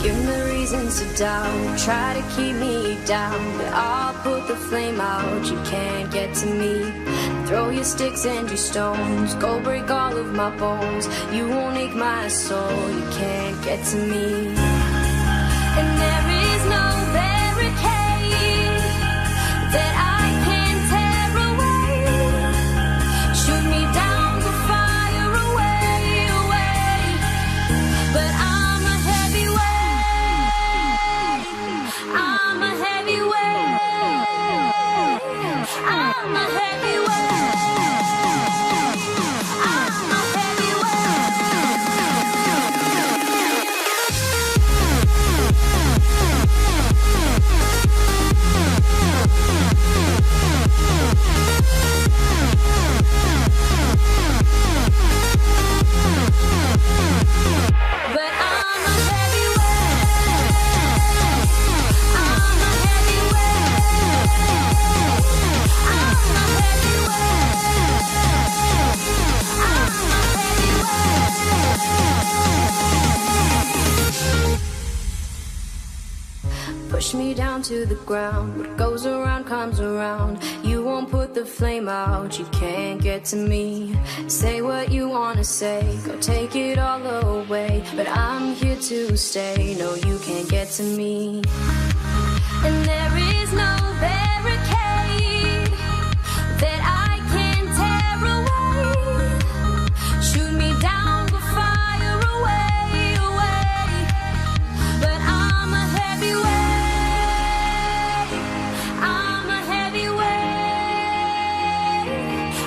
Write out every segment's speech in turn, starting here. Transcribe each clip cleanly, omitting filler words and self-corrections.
Give me reasons to doubt, try to keep me down, but I'll put the flame out, you can't get to me. Throw your sticks and your stones, go break all of my bones. You won't ache my soul, you can't get to me. And there is no barricade that I can tear away. Shoot me down, go fire away, away. But I'm a heavyweight, I'm a heavyweight, I'm a heavyweight. Push me down to the ground, what goes around comes around. You won't put the flame out, you can't get to me. Say what you wanna say, go take it all away, but I'm here to stay, no you can't get to me. And there is no barricade that I can tear away. Shoot me down, go fire away, away. But I'm a heavyweight, I'm a heavyweight,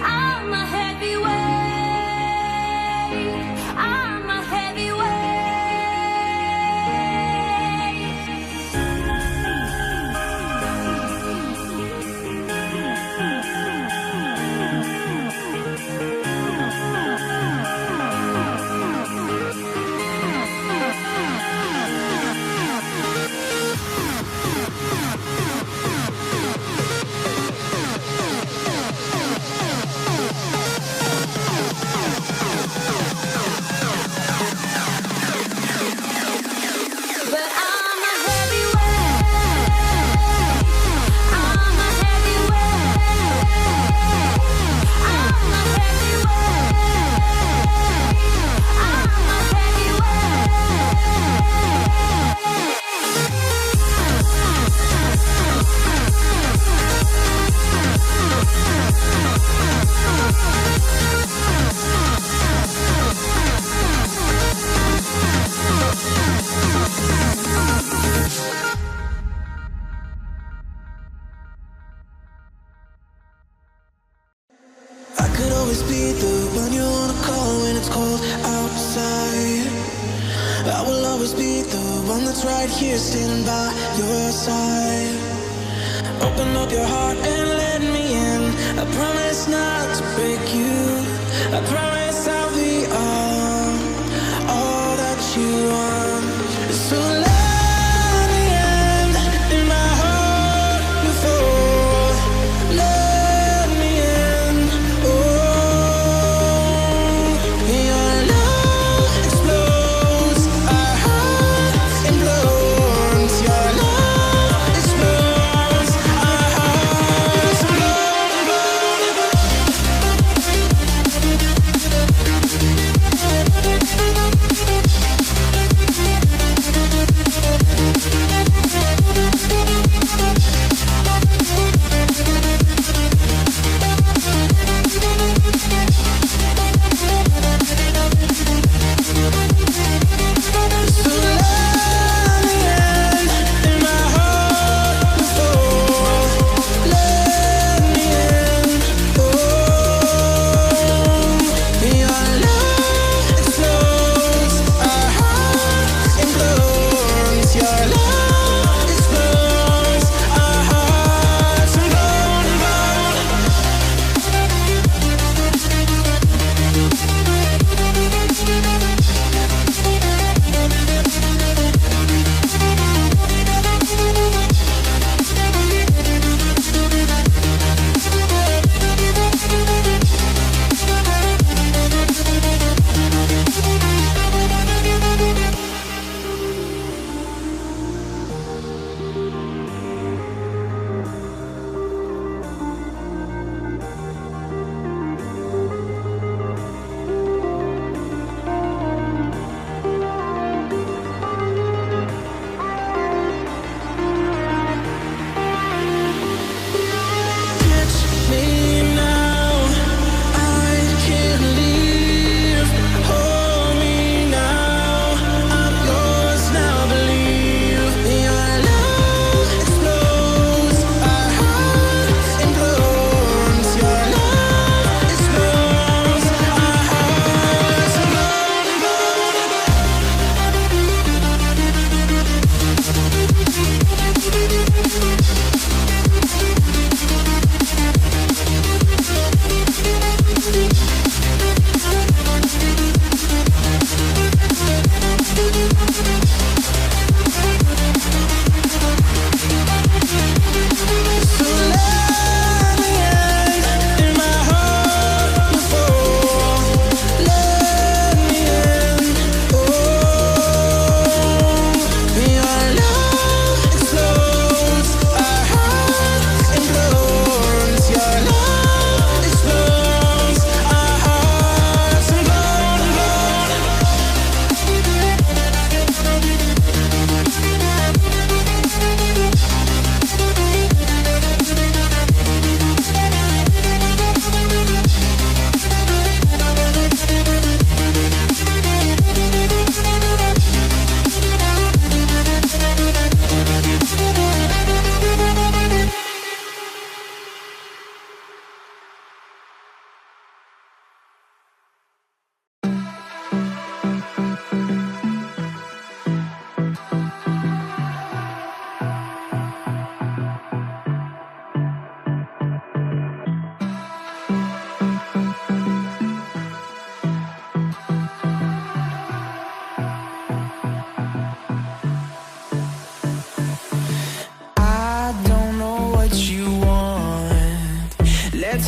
I'm a heavyweight, I'm a heavyweight. Right here, standing by your side. Open up your heart and let me in. I promise not to break you. I promise I'll be all that you want. So let me in my heart before. Let me in. Oh, your love explodes. Our hearts implodes. Your love explodes. Our hearts implode.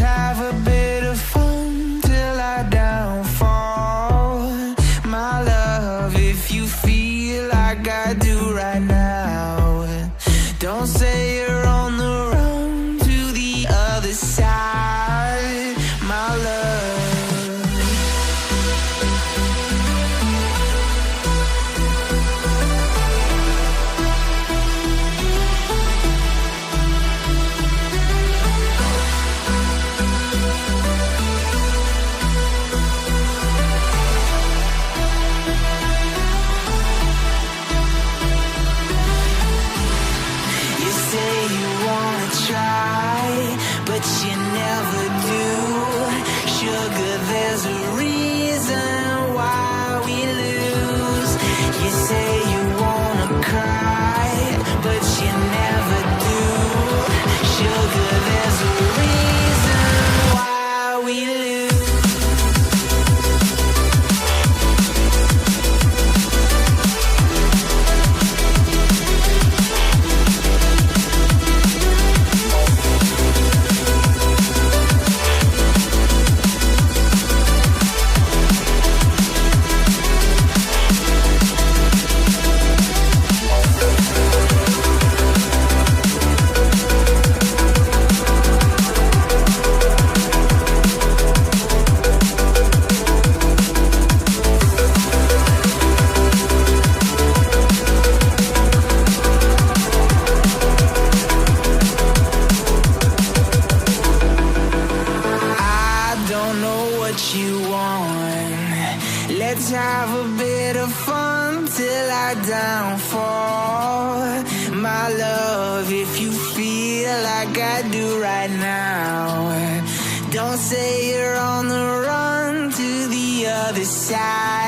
have a bit of fun till I downfall. My love, if you feel like I do right now, don't say you're on the run to the other side, my love. Let's have a bit of fun till I downfall. My love, if you feel like I do right now, don't say you're on the run to the other side.